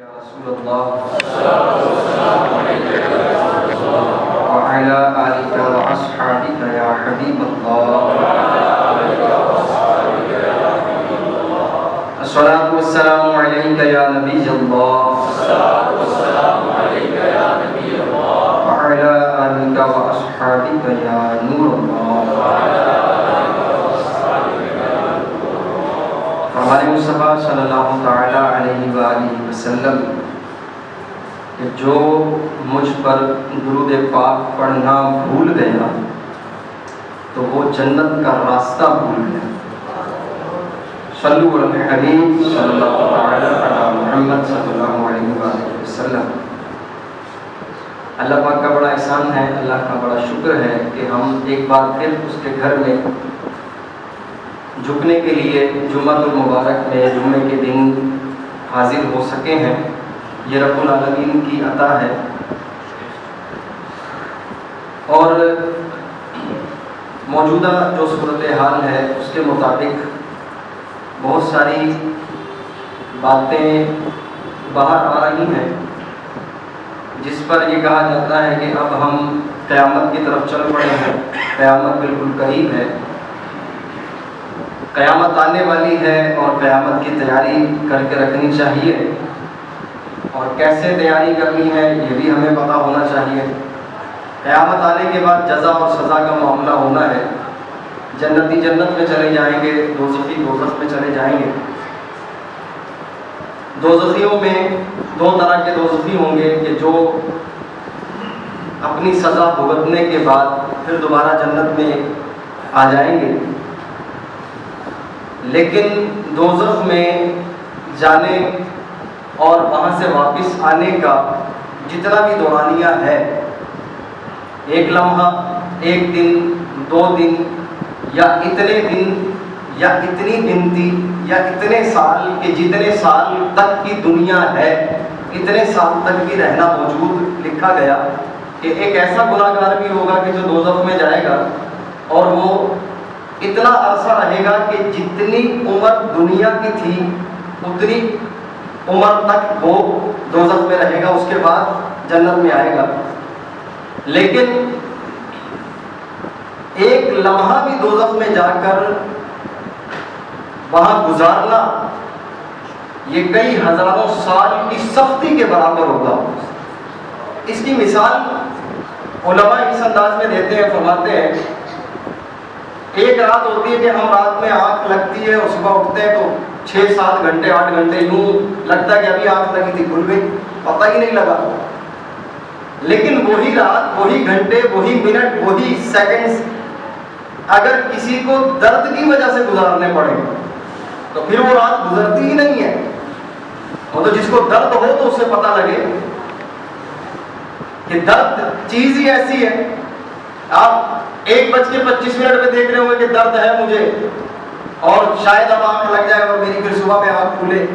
رسول اللہ وعلى آلك وأصحابك يا حبيب الله الصلاة والسلام عليك يا نبي الله وعلى آلك وأصحابك يا نور الله. ہمارے مصطفیٰ صلی اللہ تعالیٰ علیہ وآلہ وسلم کہ جو مجھ پر درود پاک پڑھنا بھول گیا تو وہ جنت کا راستہ بھول گیا. صلو علی الحبیب صلی اللہ تعالیٰ علی محمد صلی اللہ علیہ وآلہ وسلم. اللہ پاک کا بڑا احسان ہے، اللہ کا بڑا شکر ہے کہ ہم ایک بار پھر اس کے گھر میں جھکنے کے لیے جمعہ المبارک میں جمعے کے دن حاضر ہو سکے ہیں. یہ رب العالمین کی عطا ہے. اور موجودہ جو صورتحال ہے اس کے مطابق بہت ساری باتیں باہر آ رہی ہیں جس پر یہ کہا جاتا ہے کہ اب ہم قیامت کی طرف چل پڑے ہیں، قیامت بالکل قریب ہے، قیامت آنے والی ہے اور قیامت کی تیاری کر کے رکھنی چاہیے. اور کیسے تیاری کرنی ہے یہ بھی ہمیں پتہ ہونا چاہیے. قیامت آنے کے بعد جزا اور سزا کا معاملہ ہونا ہے. جنتی جنت میں چلے جائیں گے، دوزخی دوزخ میں چلے جائیں گے. دوزخیوں میں دو طرح کے دوزخی ہوں گے کہ جو اپنی سزا بھگتنے کے بعد پھر دوبارہ جنت میں آ جائیں گے. لیکن دوزخ میں جانے اور وہاں سے واپس آنے کا جتنا بھی دورانیہ ہے، ایک لمحہ، ایک دن، 2 دن یا اتنے دن یا اتنی گنتی یا اتنے سال کہ جتنے سال تک کی دنیا ہے اتنے سال تک بھی رہنا موجود لکھا گیا کہ ایک ایسا گناہ گار بھی ہوگا کہ جو دوزخ میں جائے گا اور وہ اتنا عرصہ رہے گا کہ جتنی عمر دنیا کی تھی اتنی عمر تک وہ دوزخ میں رہے گا، اس کے بعد جنت میں آئے گا. لیکن ایک لمحہ بھی دوزخ میں جا کر وہاں گزارنا یہ کئی ہزاروں سال کی سختی کے برابر ہوگا. اس کی مثال علماء اس انداز میں دیتے ہیں، فرماتے ہیں ایک رات ہوتی ہے کہ ہم رات میں آنکھ لگتی ہے اور صبح اٹھتے ہیں تو 6-7 گھنٹے 8 گھنٹے یوں لگتا ہے کہ ابھی آنکھ لگی تھی کھل گئی، پتہ ہی نہیں لگا. لیکن وہی رات، وہی گھنٹے، وہی منٹ، وہی سیکنڈز اگر کسی کو درد کی وجہ سے گزارنے پڑے تو پھر وہ رات گزرتی ہی نہیں ہے. اور تو جس کو درد ہو تو اسے پتہ لگے کہ درد چیز ہی ایسی ہے. آپ 1:25 میں دیکھ رہے ہوں گے کہ درد ہے مجھے اور شاید اب آنکھ لگ جائے اور میری پھر صبح میں آنکھ کھلے،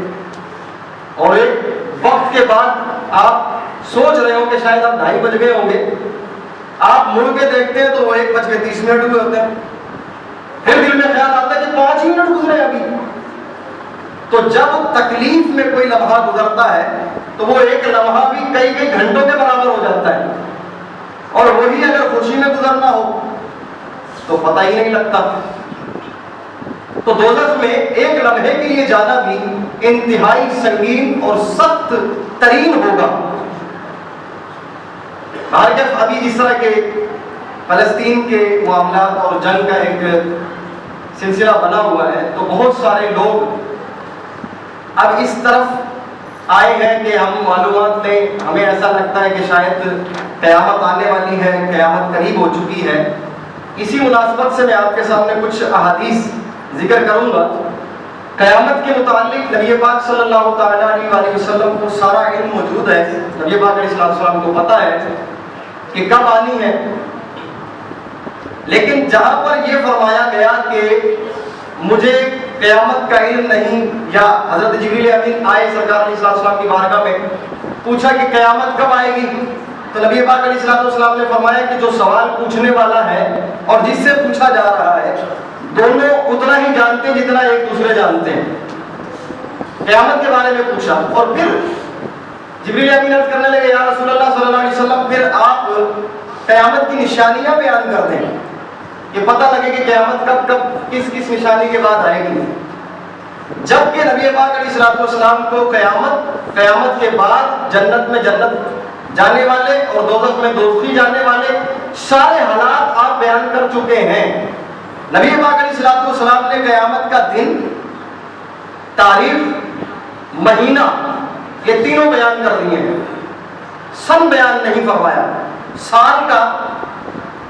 اور ایک وقت کے بعد آپ سوچ رہے ہوں کہ شاید اب 2:30 بج گئے ہوں گے. آپ مڑ کے دیکھتے ہیں تو وہ 1:30 ہوئے ہوتے ہیں. پھر دل میں خیال آتا ہے کہ 5 منٹ گزرے ابھی. تو جب تکلیف میں کوئی لمحہ گزرتا ہے تو وہ ایک لمحہ بھی کئی گھنٹوں کے برابر ہو جاتا ہے. اور وہی اگر خوشی میں گزرنا ہو تو پتہ ہی نہیں لگتا. تو دوزخ میں ایک لمحے کے لیے جانا بھی انتہائی سنگین اور سخت ترین ہوگا. جب ابھی جس طرح کے فلسطین کے معاملات اور جنگ کا ایک سلسلہ بنا ہوا ہے تو بہت سارے لوگ اب اس طرف آئے ہیں کہ ہم معلومات لیں. ہمیں ایسا لگتا ہے کہ شاید قیامت آنے والی ہے، قیامت قریب ہو چکی ہے. اسی مناسبت سے میں آپ کے سامنے کچھ احادیث ذکر کروں گا. قیامت کے متعلق نبی پاک صلی اللہ تعالیٰ علیہ وسلم کو سارا علم موجود ہے. نبی پاک علیہ السلام کو پتہ ہے کہ کب آنی ہے. لیکن جہاں پر یہ فرمایا گیا کہ مجھے قیامت کا علم نہیں، یا حضرت جبریل امین آئے سرکار علیہ السلام کی بارگاہ میں پوچھا کہ قیامت کب آئے گی، تو نبی پاک علیہ السلام نے فرمایا کہ جو سوال پوچھنے والا ہے اور جس سے پوچھا جا رہا ہے دونوں اتنا ہی جانتے ہیں جتنا ایک دوسرے جانتے ہیں. قیامت کے بارے میں پوچھا اور پھر جبریل امین عرض کرنے لگے یا رسول اللہ صلی اللہ علیہ وسلم پھر آپ قیامت کی نشانیاں بیان کر دیں کہ پتہ لگے کہ قیامت کب کب کس کس نشانی کے بعد آئے گی. جبکہ نبی پاک علیہ السلام کو قیامت کے بعد جنت میں جنت جانے والے اور دوزخ میں دوزخی جانے والے سارے حالات آپ بیان کر چکے ہیں. نبی پاک علیہ السلام نے قیامت کا دن، تاریخ، مہینہ، یہ تینوں بیان کر دیے ہیں. سن بیان نہیں فرمایا، سال کا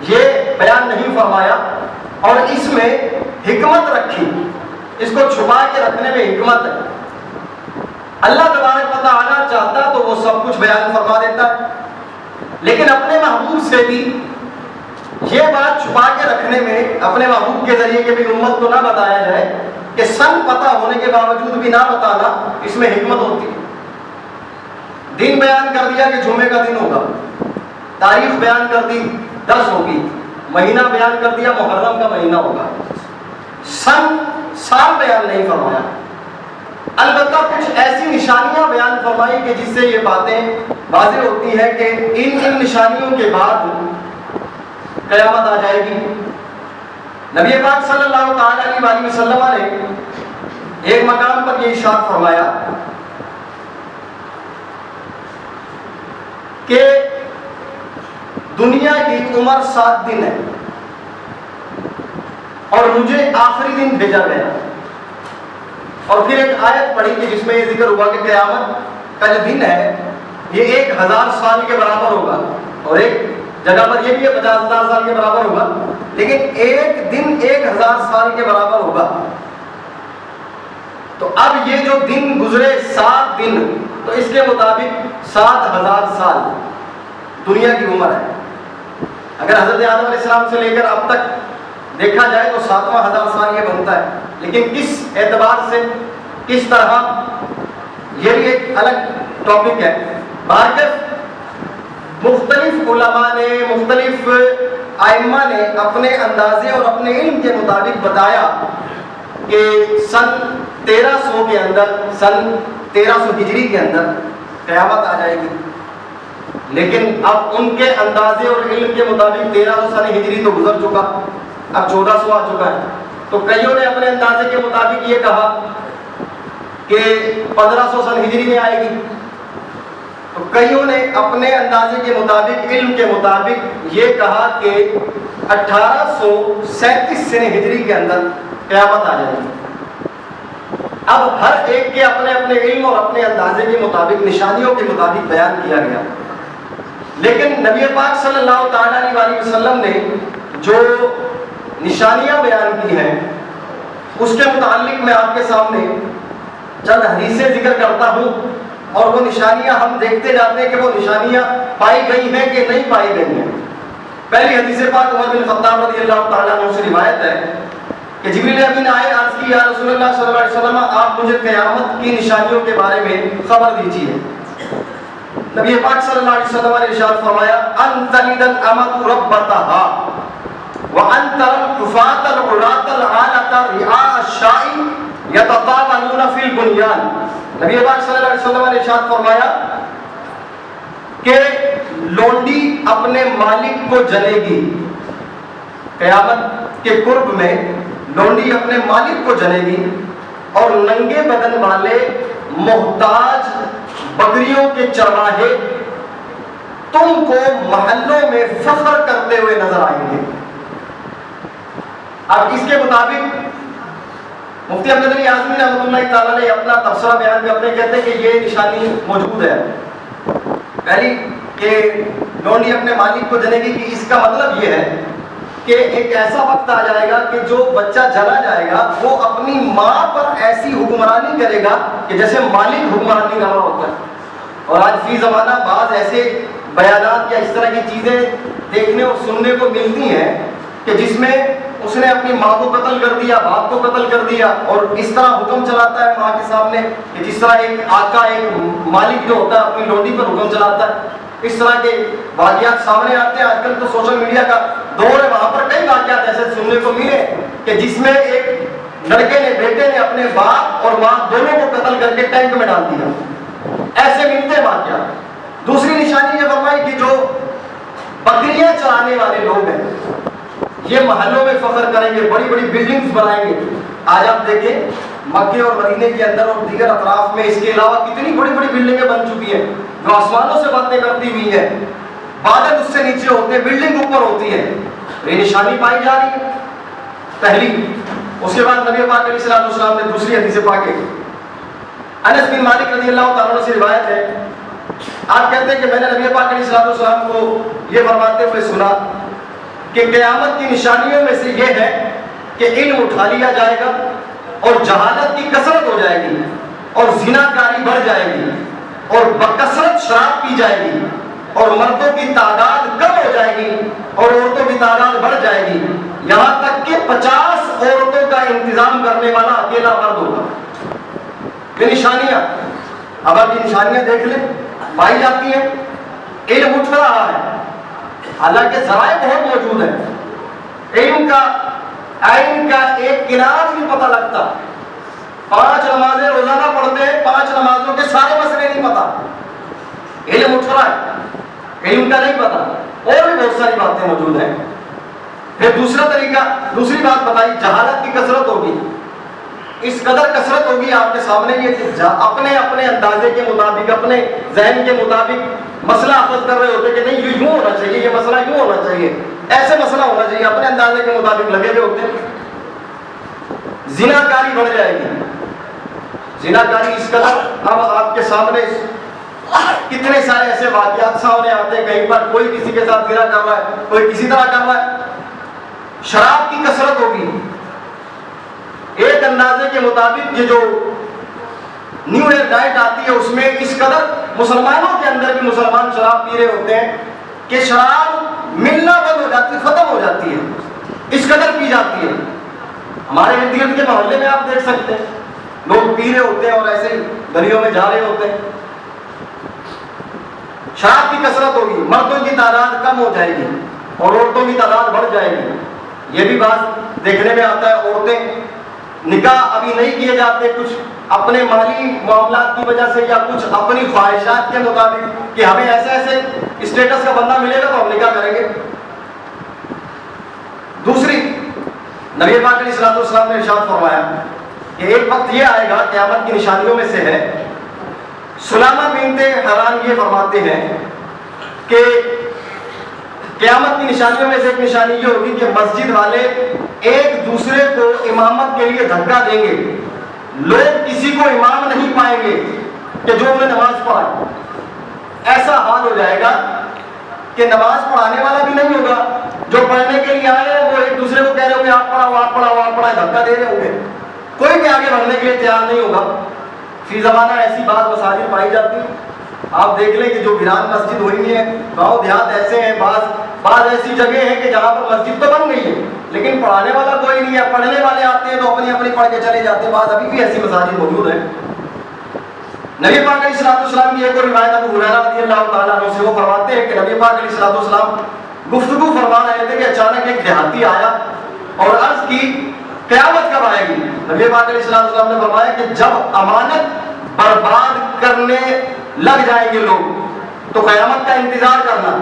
یہ بیان نہیں فرمایا. اور اس میں حکمت رکھی، اس کو چھپا کے رکھنے میں حکمت ہے. اللہ تبارک و تعالیٰ چاہتا تو وہ سب کچھ بیان فرما دیتا، لیکن اپنے محبوب سے بھی یہ بات چھپا کے رکھنے میں، اپنے محبوب کے ذریعے کہ بھی امت کو نہ بتایا جائے کہ سن پتہ ہونے کے باوجود بھی نہ بتانا، اس میں حکمت ہوتی ہے. دن بیان کر دیا کہ جمعے کا دن ہوگا، تاریخ بیان کر دی 10 ہوگی، مہینہ بیان کر دیا محرم کا مہینہ ہوگا. سن سال بیان نہیں فرمایا. البتہ کچھ ایسی نشانیاں بیان فرمائی کہ جس سے یہ باتیں واضح ہوتی ہے کہ ان نشانیوں کے بعد قیامت آ جائے گی. نبی پاک صلی اللہ تعالی علیہ وسلم نے ایک مقام پر یہ ارشاد فرمایا کہ دنیا کی عمر 7 دن ہے اور مجھے آخری دن بھیجا گیا. اور پھر ایک آیت پڑھی کہ جس میں یہ ذکر ہوا کہ قیامت کا جو دن ہے یہ 1000 سال کے برابر ہوگا، اور ایک جگہ پر یہ بھی ہے 50,000 سال کے برابر ہوگا، لیکن ایک دن 1000 سال کے برابر ہوگا. تو اب یہ جو دن گزرے 7 دن، تو اس کے مطابق 7000 سال دنیا کی عمر ہے. اگر حضرت آدم علیہ السلام سے لے کر اب تک دیکھا جائے تو 7000 سال یہ بنتا ہے. لیکن کس اعتبار سے، کس طرح، یہ بھی ایک الگ ٹاپک ہے. مختلف علماء نے، مختلف ائمہ نے اپنے اندازے اور اپنے علم کے مطابق بتایا کہ سن 1300 کے اندر، سن 1300 ہجری کے اندر قیامت آ جائے گی. لیکن اب ان کے اندازے اور علم کے مطابق 1300 سن ہجری تو گزر چکا، اب 1400 آ چکا ہے. تو کئیوں نے اپنے اندازے کے مطابق یہ کہا کہ 1500 سن ہجری میں آئے گی. تو کئیوں نے اپنے اندازے کے مطابق، علم کے مطابق یہ کہا کہ 1837 سن ہجری کے اندر قیامت آ جائے گی. اب ہر ایک کے اپنے اپنے علم اور اپنے اندازے کے مطابق، نشانیوں کے مطابق بیان کیا گیا. لیکن نبی پاک صلی اللہ تعالی علیہ وسلم نے جو نشانیاں بیان کی ہیں اس کے متعلق میں آپ کے سامنے چند حدیثیں ذکر کرتا ہوں، اور وہ نشانیاں ہم دیکھتے جاتے ہیں کہ وہ نشانیاں پائی گئی ہیں کہ نہیں پائی گئی ہیں. پہلی حدیث پاک عمر بن خطاب رضی اللہ تعالیٰ عنہ سے روایت ہے کہ جبریل امین آئے، عرض کی یا رسول اللہ صلی اللہ علیہ وسلم آپ مجھے قیامت کی نشانیوں کے بارے میں خبر دیجیے. نبی پاک صلی اللہ علیہ وسلم نے ارشاد فرمایا ان تلد الامۃ ربتها وان ترى الحفاة العراة العالة رعاء الشاء يتطاولون في البنيان. نبی پاک صلی اللہ علیہ وسلم نے ارشاد فرمایا کہ لونڈی اپنے مالک کو جنے گی. قیامت کے قرب میں لونڈی اپنے مالک کو جنے گی، اور ننگے بدن والے محتاج بکریوں کے چرواہے تم کو محلوں میں فخر کرتے ہوئے نظر آئیں گے. اب اس کے مطابق مفتی احمد علی اعظمی رحمۃ اللہ تعالیٰ نے اپنا تبصرہ بیان کرتے کہتے ہیں کہ یہ نشانی موجود ہے. پہلی کہ لونڈی اپنے مالک کو جنے گی، کہ اس کا مطلب یہ ہے کہ ایک ایسا وقت آ جائے گا کہ جو بچہ جلا جائے گا وہ اپنی ماں پر ایسی حکمرانی کرے گا کہ جیسے مالک حکمرانی کر رہا ہوتا ہے. اور آج فی زمانہ بعض ایسے بیانات یا اس طرح کی چیزیں دیکھنے اور سننے کو ملتی ہیں کہ جس میں اس نے اپنی ماں کو قتل کر دیا، باپ کو قتل کر دیا، اور اس طرح حکم چلاتا ہے ماں کے سامنے کہ جس طرح ایک آقا، ایک مالک جو ہوتا ہے اپنی لونڈی پر حکم چلاتا ہے. اس طرح کے واقعات سامنے آتے ہیں. آج کل تو سوشل میڈیا کا دور ہے، وہاں پر کئی واقعات ایسے سننے کو ملے کہ جس میں ایک لڑکے نے، بیٹے نے اپنے باپ اور ماں دونوں کو قتل کر کے ٹینک میں ڈال دیا. ایسے بھی ملتے ہیں واقعات۔ دوسری نشانی یہ فرمائی کہ جو بکریاں چرانے والے لوگ ہیں یہ محلوں میں فخر کریں گے، بڑی بڑی بلڈنگز بنائیں گے۔ آج آپ دیکھیں مکے اور مدینے کے اندر اور دیگر اطراف میں اس کے علاوہ کتنی بڑی بڑی بلڈنگیں بن چکی ہیں جو آسمانوں سے باتیں کرتی ہوئی ہیں، بادل اس سے نیچے ہوتے ہیں، بلڈنگ اوپر ہوتی ہے۔ یہ نشانی پائی جا رہی ہے پہلی۔ اس کے بعد نبی پاک علیہ الصلوۃ والسلام نے دوسری حدیث پاک ہے، انس بن مالک رضی اللہ تعالیٰ عنہ سے روایت ہے، آپ کہتے ہیں کہ میں نے نبی پاک علیہ الصلوۃ والسلام کو یہ فرماتے ہوئے سنا کہ قیامت کی نشانیوں میں سے یہ ہے کہ علم اٹھا لیا جائے گا اور جہالت کی کثرت ہو جائے گی اور زنا کاری بڑھ جائے گی اور بکثرت شراب پی جائے گی اور مردوں کی تعداد کم ہو جائے گی اور عورتوں کی تعداد بڑھ جائے گی، یہاں تک کہ 50 عورتوں کا انتظام کرنے والا اکیلا مرد ہوگا۔ یہ نشانیاں، اب آپ یہ نشانیاں دیکھ لیں، پائی جاتی ہیں، علم اٹھ رہا ہے، حالانکہ ذرائع بہت موجود ہیں، علم کا ایک کنارہ بھی پتہ لگتا، 5 نمازیں روزانہ پڑھتے ہیں، 5 نمازوں کے سارے مسئلے نہیں پتہ، علم اٹھ رہا ہے، علم کا نہیں پتہ، اور بھی بہت ساری باتیں موجود ہیں۔ پھر دوسرا طریقہ، دوسری بات بتائی، جہالت کی کثرت ہوگی، اس قدر کثرت ہوگی آپ کے سامنے یہ کہ اپنے اندازے کے مطابق، اپنے ذہن کے مطابق مسئلہ اخذ کر رہے ہوتے کہ نہیں یہ یوں ہونا چاہیے، یہ مسئلہ یوں ہونا چاہیے، ایسے مسئلہ ہونا چاہیے، اپنے اندازے کے مطابق لگے ہوئے ہوتے ہیں۔ زنا کاری بڑھ جائے گی، زنا کاری اس قدر، اب آپ کے سامنے کتنے سارے ایسے واقعات سامنے آتے ہیں، کہیں پر کوئی کسی کے ساتھ زنا کر رہا ہے، کوئی کسی طرح کر رہا ہے۔ شراب کی کثرت ہوگی، ایک اندازے کے مطابق یہ جو نیو ایئر ڈائٹ آتی ہے اس میں اس قدر مسلمانوں کے اندر بھی مسلمان شراب پی رہے ہوتے ہیں کہ شراب ملنا بند ہو جاتی ہے، ختم ہو جاتی ہے، اس قدر پی جاتی ہے۔ ہمارے ارد گرد کے محلے میں آپ دیکھ سکتے ہیں لوگ پی رہے ہوتے ہیں اور ایسے ہی گلیوں میں جا رہے ہوتے ہیں۔ شراب کی کثرت ہوگی، مردوں کی تعداد کم ہو جائے گی اور عورتوں کی تعداد بڑھ جائے گی۔ یہ بھی بات دیکھنے میں آتا ہے، عورتیں نکاح ابھی نہیں کیے جاتے، کچھ اپنے مالی معاملات کی وجہ سے یا کچھ اپنی خواہشات کے مطابق کہ ہمیں ایسے ایسے اسٹیٹس کا بندہ ملے گا تو ہم نکاح کریں گے۔ دوسری، نبی پاک علیہ الصلوۃ والسلام نے ارشاد فرمایا کہ ایک وقت یہ آئے گا، قیامت کی نشانیوں میں سے ہے، سلامہ بنت حران یہ فرماتے ہیں کہ قیامت کی نشانیوں میں سے ایک نشانی یہ ہوگی کہ مسجد والے ایک دوسرے کو امامت کے لیے دھکا دیں گے، لوگ کسی کو امام نہیں پائیں گے کہ جو انہیں نماز پڑھائے۔ ایسا حال ہو جائے گا کہ نماز پڑھانے والا بھی نہیں ہوگا، جو پڑھنے کے لیے آئے ہیں وہ ایک دوسرے کو کہہ رہے ہوں گے آپ پڑھاؤ آپ پڑھاؤ آپ پڑھائے، دھکا دے رہے ہوں گے، کوئی بھی آگے بڑھنے کے لیے تیار نہیں ہوگا۔ فی زمانہ ایسی بات مساجد پائی جاتی ہے، آپ دیکھ لیں کہ جو ویران مسجد ہوئی ہیں، گاؤں دیہات ایسے ہیں، بعض ایسی جگہ ہیں کہ جہاں پر مسجد تو بن گئی ہے لیکن پڑھانے والا کوئی نہیں ہے، پڑھنے والے آتے ہیں تو اپنی پڑھ کے چلے جاتے ہیں، بعض ابھی بھی ایسی مساجد موجود ہیں۔ نبی پاک علیہ الصلوۃ والسلام کی ایک اور روایت ابو ہریرہ رضی اللہ تعالیٰ عنہ سے، وہ فرماتے ہیں کہ نبی پاک علیہ الصلوۃ والسلام گفتگو فرما رہے تھے کہ اچانک ایک دیہاتی آیا اور عرض کی قیامت کب آئے گی؟ نبی پاک علیہ الصلوۃ والسلام نے فرمایا کہ جب امانت برباد کرنے لگ جائیں گے لوگ تو قیامت کا انتظار کرنا۔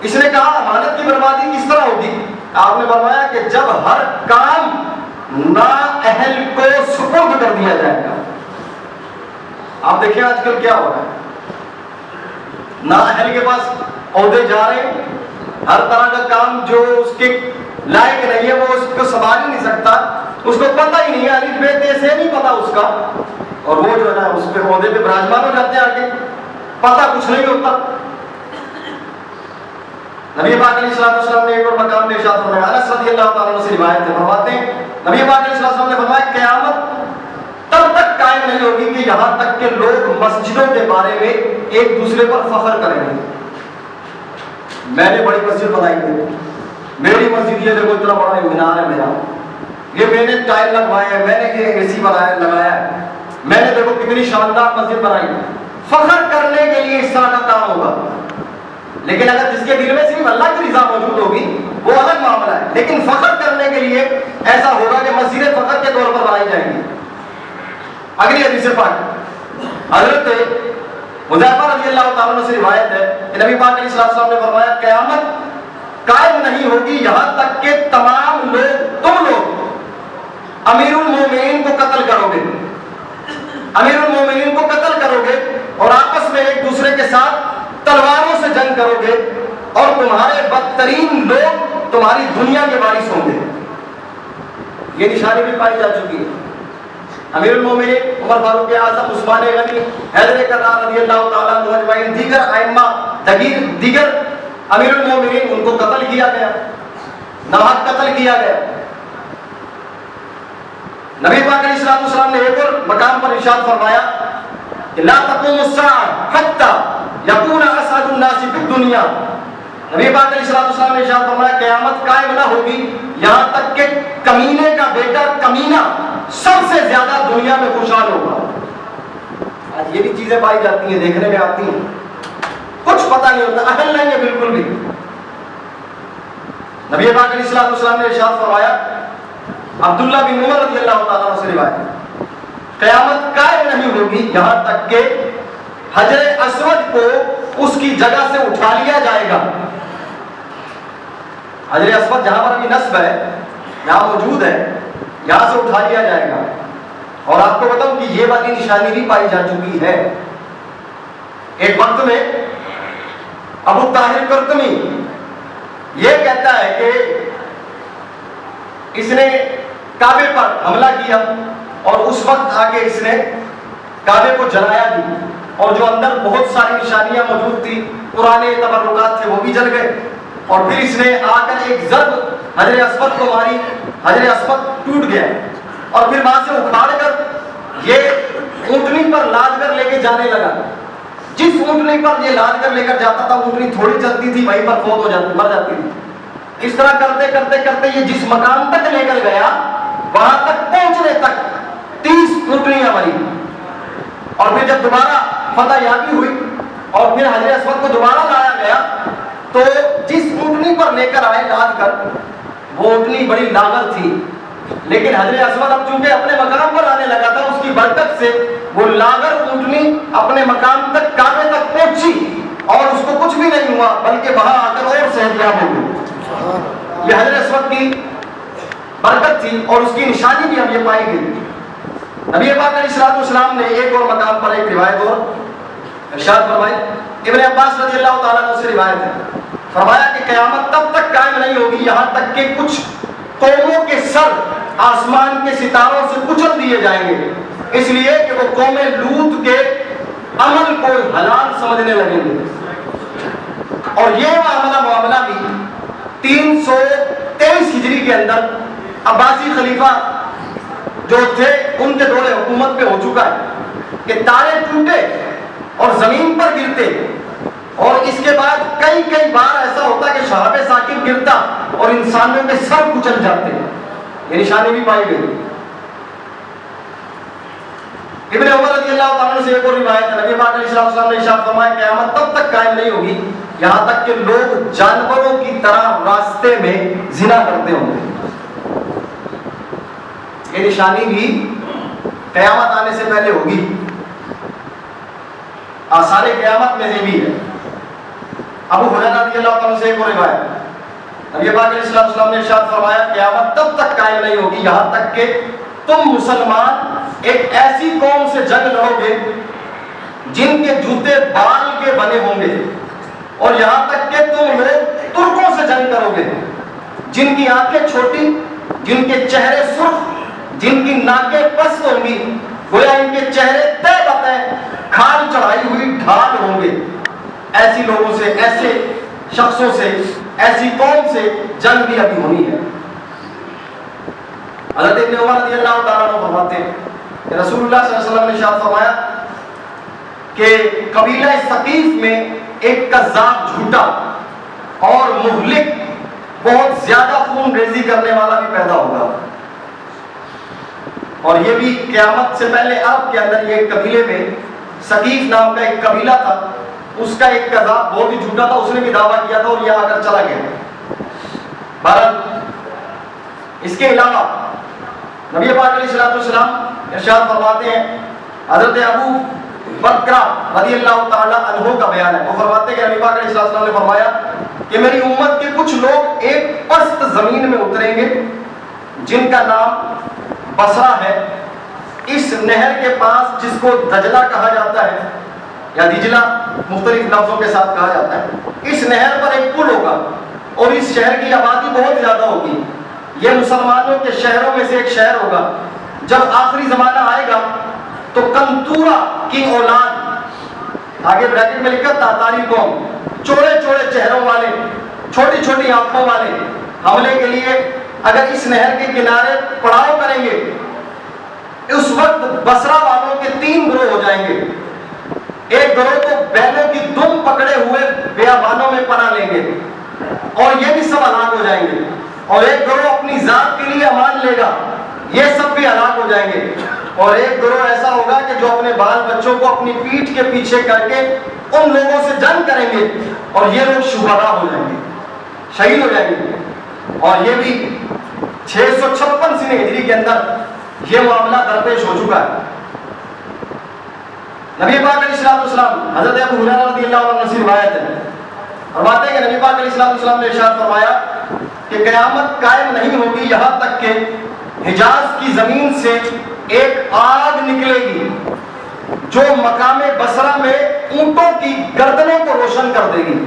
اس نے کہا امانت کی بربادی کس طرح ہوگی؟ آپ نے فرمایا کہ جب ہر کام نااہل کو سپرد کر دیا جائے گا۔ آپ دیکھیں آج کل کیا ہو رہا ہے، نااہل کے پاس عہدے جا رہے ہیں، ہر طرح کا کام جو اس کے لائق نہیں ہے وہ اس کو سنبھال ہی نہیں سکتا، اس کو پتہ ہی نہیں ہے، الف بے تے سے نہیں پتا اس کا، اور وہ جو ہے نا اس پہ عہدے پہ براجمان ہو جاتے ہیں، آگے پتہ کچھ نہیں ہوتا۔ نبی پاک علیہ الصلوۃ والسلام نے ایک اور مقام میں ارشاد فرمایا، انس رضی اللہ تعالیٰ عنہ سے روایت ہے، فرماتے ہیں نبی پاک علیہ الصلوۃ والسلام نے فرمایا قیامت تب تک قائم نہیں ہوگی کہ یہاں تک کہ لوگ مسجدوں کے بارے میں ایک دوسرے پر فخر کریں گے۔ میں نے بڑی مسجد بنائی ہے، میری مسجد یہ دیکھو اتنا بڑا مینار ہے میرا، یہ میں نے ٹائل لگوایا ہے، میں نے یہ اے سی لگایا ہے، میں نے دیکھو کتنی شاندار مسجد بنائی۔ فخر کرنے کے لیے اس طرح کا کام ہوگا، لیکن اگر جس کے دل میں صرف اللہ کی رضا موجود ہوگی وہ الگ معاملہ ہے، لیکن فخر کرنے کے لیے ایسا ہوگا کہ مسجدیں فخر کے طور پر بنائی جائیں گی۔ اگلی حدیث پاک، حضرت حذیفہ رضی اللہ تعالیٰ عنہ سے روایت ہے کہ نبی پاک علیہ السلام نے فرمایا قیامت قائم نہیں ہوگی یہاں تک کہ تمام لوگ، تم لوگ امیر المومنین کو قتل کرو گے، امیر المومنین کو قتل کرو گے اور آپس میں ایک دوسرے کے ساتھ تلواروں سے جنگ کرو گے اور تمہارے بدترین لوگ تمہاری دنیا کے وارث ہوں گے۔ یہ نشانی بھی پائی جا چکی ہے۔ امیر المومنین عمر فاروق اعظم، عثمان غنی، حیدر کرار رضی اللہ تعالیٰ عنہ اجمعین، دیگر ائمہ، دیگر امیر المومنین، ان کو قتل کیا گیا، ناحق قتل کیا گیا۔ نبی پاک علیہ السلام نے ایک اور مقام پر ارشاد فرمایا کہ لا تقوم الساعة حتى يكون اسعد الناس في الدنيا۔ نبی پاک علیہ السلام نے ارشاد فرمایا قیامت قائم نہ ہوگی یہاں تک کہ کمینے کا بیٹا کمینہ سب سے زیادہ دنیا میں خوشحال ہوگا۔ آج یہ بھی چیزیں پائی جاتی ہیں، دیکھنے میں آتی ہیں، کچھ پتہ نہیں ہوتا، اہل نہیں ہے بالکل بھی۔ نبی پاک علیہ السلام نے ارشاد فرمایا، عبداللہ بن عمر رضی اللہ تعالیٰ عنہ سے روایت، قیامت قائم نہیں ہوگی یہاں تک کہ حجر اسود کو اس کی جگہ سے اٹھا لیا جائے گا۔ حجر اسود جہاں پر ابھی نصب ہے، یہاں موجود ہے، یہاں سے اٹھا لیا جائے گا۔ اور آپ کو بتاؤں کہ یہ والی نشانی بھی پائی جا چکی ہے۔ ایک وقت میں ابو طاہر قرطبی یہ کہتا ہے کہ اس نے کعبے پر حملہ کیا اور اس وقت آ کے اس نے کعبے کو جلایا بھی، اور جو اندر بہت ساری نشانیاں موجود تھی، پرانے تبرکات تھے، وہ بھی جل گئے۔ اور پھر اس نے آ کر ایک ضرب حجر اسود کو ماری، حجر اسود ٹوٹ گیا، اور پھر وہاں سے اکھاڑ کر یہ اونٹنی پر لاد کر لے کے جانے لگا۔ جس اونٹنی پر یہ لاد کر لے کر جاتا تھا، اونٹنی تھوڑی چلتی تھی، وہیں پر فوت ہو جاتی، مر جاتی تھی۔ اس طرح کرتے کرتے کرتے یہ جس مقام تک لے کر گیا، وہاں تک پہنچنے تک 30 اونٹنیاں مری۔ اور پھر جب دوبارہ فتح یابی ہوئی اور پھر حجر اسود کو دوبارہ لایا گیا، تو جس اونٹنی پر لے کر آئے لاد کر، وہ اونٹنی بڑی لاغر تھی، لیکن حجر اسود اب چونکہ اپنے مقام پر آنے لگا تھا، اس کی برکت سے وہ لاغر اونٹنی اپنے مقام تک، کعبے تک پہنچی، اور اس کو کچھ بھی نہیں ہوا، بلکہ وہاں آ کر اور صحتیاب ہو گئی۔ یہ حجر اسود کی برکت تھی، اور اس کی نشانی بھی ہم یہ پائی گئی۔ نبی پاک علیہ السلام نے ایک اور مقام پر ایک روایت اور ارشاد فرمائی، ابن عباس رضی اللہ تعالیٰ عنہ سے روایت ہے، فرمایا کہ قیامت تب تک قائم نہیں ہوگی یہاں تک کہ کچھ قوموں کے سر آسمان کے ستاروں سے کچل دیے جائیں گے، اس لیے کہ وہ قوم لوط کے عمل کو حلال سمجھنے لگیں گے۔ اور یہ معاملہ بھی 323 ہجری کے اندر عباسی خلیفہ جو تھے ان کے دور حکومت پہ ہو چکا ہے کہ تارے ٹوٹے اور زمین پر گرتے، اور اس کے بعد کئی بار ایسا ہوتا کہ شہاب ثاقب گرتا اور انسانوں کے سر کچل جاتے۔ یہ نشانی بھی پائی گئی۔ ابن عمر رضی اللہ تعالیٰ عنہ سے ایک اور روایت ہے، نبی پاک علیہ السلام نے ارشاد فرمایا قیامت تب تک قائم نہیں ہوگی یہاں تک کہ لوگ جانوروں کی طرح راستے میں زنا کرتے ہوں گے۔ یہ نشانی بھی قیامت آنے سے پہلے ہوگی، آثار قیامت میں سے بھی ہے۔ ابو ہریرہ رضی اللہ تعالیٰ سے ایک اور روایت، نبی پاک علیہ السلام نے ارشاد فرمایا قیامت تب تک قائم نہیں ہوگی یہاں تک کہ تم مسلمان ایک ایسی قوم سے جنگ لڑو گے جن کے جوتے بال کے بنے ہوں گے، اور یہاں تک کہ تم لوگ ترکوں سے جنگ کرو گے جن کی آنکھیں چھوٹی، جن کے چہرے سرخ، جن کی ناکیں پست ہوں گی، گویا ان کے چہرے طے بتیں کھال چڑھائی ہوئی ڈھال ہوں گے۔ ایسی لوگوں سے، ایسے شخصوں سے، ایسی قوم سے جنگ بھی ابھی ہونی ہے۔ حضرت ابن عمر رضی اللہ تعالیٰ عنہ فرماتے ہیں کہ رسول اللہ صلی اللہ علیہ وسلم نے ارشاد فرمایا کہ قبیلہ ثقیف میں ایک کذاب، جھوٹا اور مہلک، بہت زیادہ خون ریزی کرنے والا بھی پیدا ہوگا، اور یہ بھی قیامت سے پہلے عرب کے اندر یہ قبیلے میں ثقیف نام کا ایک قبیلہ تھا، اس کا ایک کذاب بہت ہی جھوٹا تھا، اس نے بھی دعویٰ کیا تھا اور یہ آ کر چلا گیا۔ بہرحال اس کے علاوہ نبی پاک علیہ السلام ارشاد فرماتے ہیں، حضرت ابو بکرہ رضی اللہ تعالیٰ عنہ کا بیان ہے. وہ فرماتے ہیں کہ نبی پاک علیہ السلام نے فرمایا کہ میری امت کے کچھ لوگ ایک پست زمین میں اتریں گے جن کا نام بصرہ ہے. اس نہر کے پاس جس کو دجلہ کہا جاتا ہے یا دجلہ مختلف لفظوں کے ساتھ کہا جاتا ہے, اس نہر پر ایک پل ہوگا اور اس شہر کی آبادی بہت زیادہ ہوگی. یہ مسلمانوں کے شہروں میں سے ایک شہر ہوگا. جب آخری زمانہ آئے گا تو کنتورا کی اولاد, آگے بریکٹ میں لکھا تاتاری قوم, چوڑے چوڑے چہروں والے, چھوٹی چھوٹی آنکھوں والے, حملے کے لیے اگر اس نہر کے کنارے پڑاؤ کریں گے, اس وقت بصرہ والوں کے 3 گروہ ہو جائیں گے. ایک گروہ تو بیلوں کی دم پکڑے ہوئے بیابانوں میں پناہ لیں گے اور یہ بھی سب ہلاک ہو جائیں گے, اور ایک گروہ اپنی ذات کے لیے امان لے گا, یہ سب بھی ہلاک ہو جائیں گے. اور ایک گروہ ایسا ہوگا کہ جو اپنے بال بچوں کو اپنی پیٹھ کے پیچھے کر کے ان لوگوں سے جنگ کریں گے, اور یہ لوگ شہداء ہو جائیں گے, شہید ہو جائیں گے. اور یہ بھی 656 سنہ ہجری کے اندر یہ معاملہ درپیش ہو چکا ہے. نبی پاک علیہ السلام, حضرت ابو ہریرہ رضی اللہ عنہ سے روایت ہے, فرماتے ہیں کہ نبی پاک علیہ السلام نے ارشاد فرمایا کہ قیامت قائم نہیں ہوگی یہاں تک کہ حجاز کی زمین سے ایک آگ نکلے گی جو مقام بصرہ میں اونٹوں کی گردنوں کو روشن کر دے گی.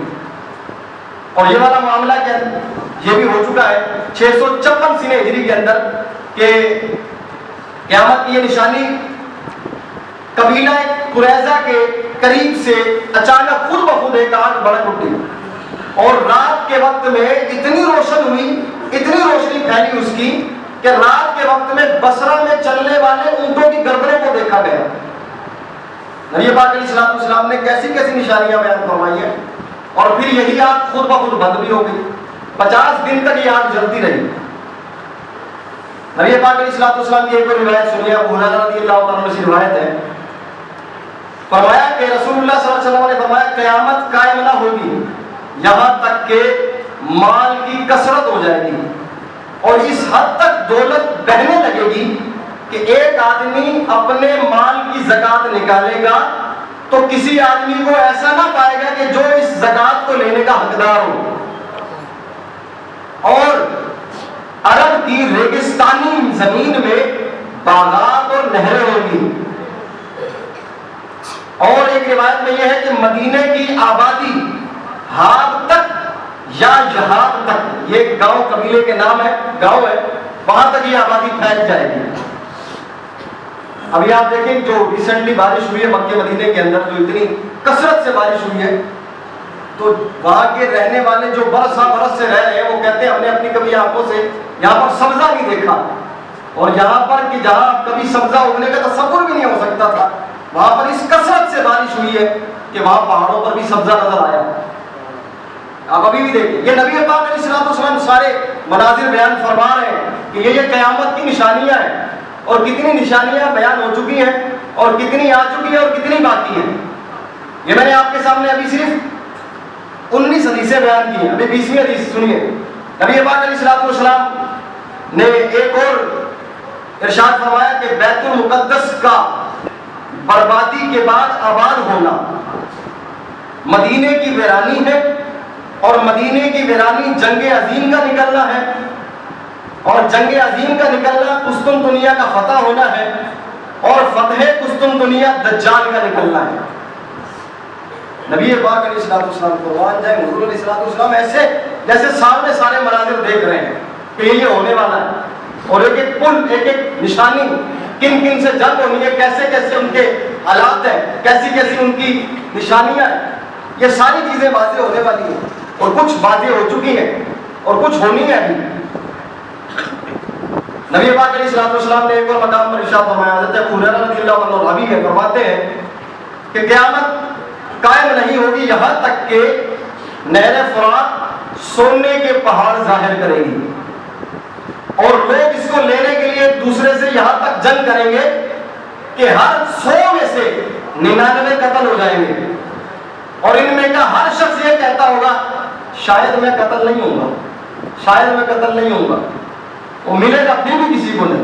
اور یہ والا معاملہ کیا یہ بھی ہو چکا ہے 656 سنہ ہجری کے اندر کہ قیامت کی یہ نشانی قبیلہ قریظہ کے قریب سے اچانک خود بخود ایک آگ بھڑک اٹھی, اور رات کے وقت میں اتنی روشن ہوئی, اتنی روشنی پھیلی اس کی کہ رات کے وقت میں بصرہ میں چلنے والے اونٹوں کی گردنوں کو دیکھا گیا. نبی پاک علیہ السلام نے کیسی کیسی نشانیاں بیان فرمائی ہیں, اور پھر یہی آگ خود بخود بند بھی ہو گئی. 50 دن تک یہ آگ جلتی رہی. نبی پاک علیہ السلام کی ایک اور روایت سنیے, ابو ہریرہ رضی اللہ عنہ سے روایت ہے, فرمایا کہ رسول اللہ صلی اللہ علیہ وسلم نے فرمایا قیامت قائم نہ ہوگی یہاں تک کہ مال کی کثرت ہو جائے گی, اور اس حد تک دولت بہنے لگے گی کہ ایک آدمی اپنے مال کی زکات نکالے گا تو کسی آدمی کو ایسا نہ پائے گا کہ جو اس زکات کو لینے کا حقدار ہو. اور عرب کی ریگستانی زمین میں باغات اور نہریں ہوں گی. اور ایک روایت میں یہ ہے کہ مدینے کی آبادی ہاب تک یا جہاب تک, یہ گاؤں قبیلے کے نام ہے, گاؤں ہے, وہاں تک یہ آبادی پھیل جائے گی. ابھی آپ دیکھیں جو ریسنٹلی بارش ہوئی ہے مکہ مدینے کے اندر, جو اتنی کثرت سے بارش ہوئی ہے, تو وہاں کے رہنے والے جو برس سے رہ رہے ہیں وہ کہتے ہیں ہم نے اپنی کبھی آنکھوں سے یہاں پر سبزہ نہیں دیکھا, اور یہاں پر کہ جہاں کبھی سبزہ اگنے کا تصور بھی نہیں ہو سکتا تھا, وہاں پر اس کثرت سے بارش ہوئی ہے کہ وہاں پہاڑوں پر بھی سبزہ نظر آیا. آپ ابھی بھی دیکھیں, یہ نبی پاک علیہ السلام سارے مناظر بیان فرما رہے ہیں کہ یہ قیامت کی نشانیاں ہیں, اور کتنی نشانیاں بیان ہو چکی ہیں, اور کتنی آ چکی ہیں, اور کتنی باقی ہیں. یہ میں نے آپ کے سامنے ابھی صرف 19 حدیثیں بیان کی ہیں, ابھی 20ویں حدیث سنیے. نبی پاک علیہ السلام نے ایک اور ارشاد فرمایا کہ بیت المقدس کا بربادی کے بعد آباد ہونا مدینے کی ویرانی ہے, اور مدینے کی ویرانی جنگ عظیم کا نکلنا ہے, اور جنگ عظیم کا نکلنا قسطنطنیہ کا فتح ہونا ہے, اور فتح قسطنطنیہ دجال کا نکلنا ہے. نبی پاک علیہ السلام قربان جائیں, حضور علیہ السلام ایسے جیسے سامنے سارے مناظر دیکھ رہے ہیں کہ یہ ہونے والا ہے, اور ایک ایک پل, ایک ایک نشانی, کن کن سے جنگ ہونی ہے, کیسے کیسے ان کے حالات ہیں, کیسی کیسی ان کی نشانیاں ہیں, یہ ساری چیزیں واضح ہونے والی ہیں, اور کچھ واضح ہو چکی ہیں اور کچھ ہونی ہے ابھی. نبی پاک علیہ السلام نے ایک اور مقام پر ارشاد فرمایا, حضرت ابو ہریرہ رضی اللہ عنہ راوی ہے, فرماتے ہیں کہ قیامت قائم نہیں ہوگی یہاں تک کہ نہر فرات سونے کے پہاڑ ظاہر کرے گی, اور لوگ اس کو لینے کے لیے ایک دوسرے سے یہاں تک جنگ کریں گے کہ ہر 100 میں سے 99 قتل ہو جائیں گے, اور ان میں کا ہر شخص یہ کہتا ہوگا شاید میں قتل نہیں ہوں گا, شاید میں قتل نہیں ہوں گا, وہ ملے گا پھر بھی کسی کو نہیں.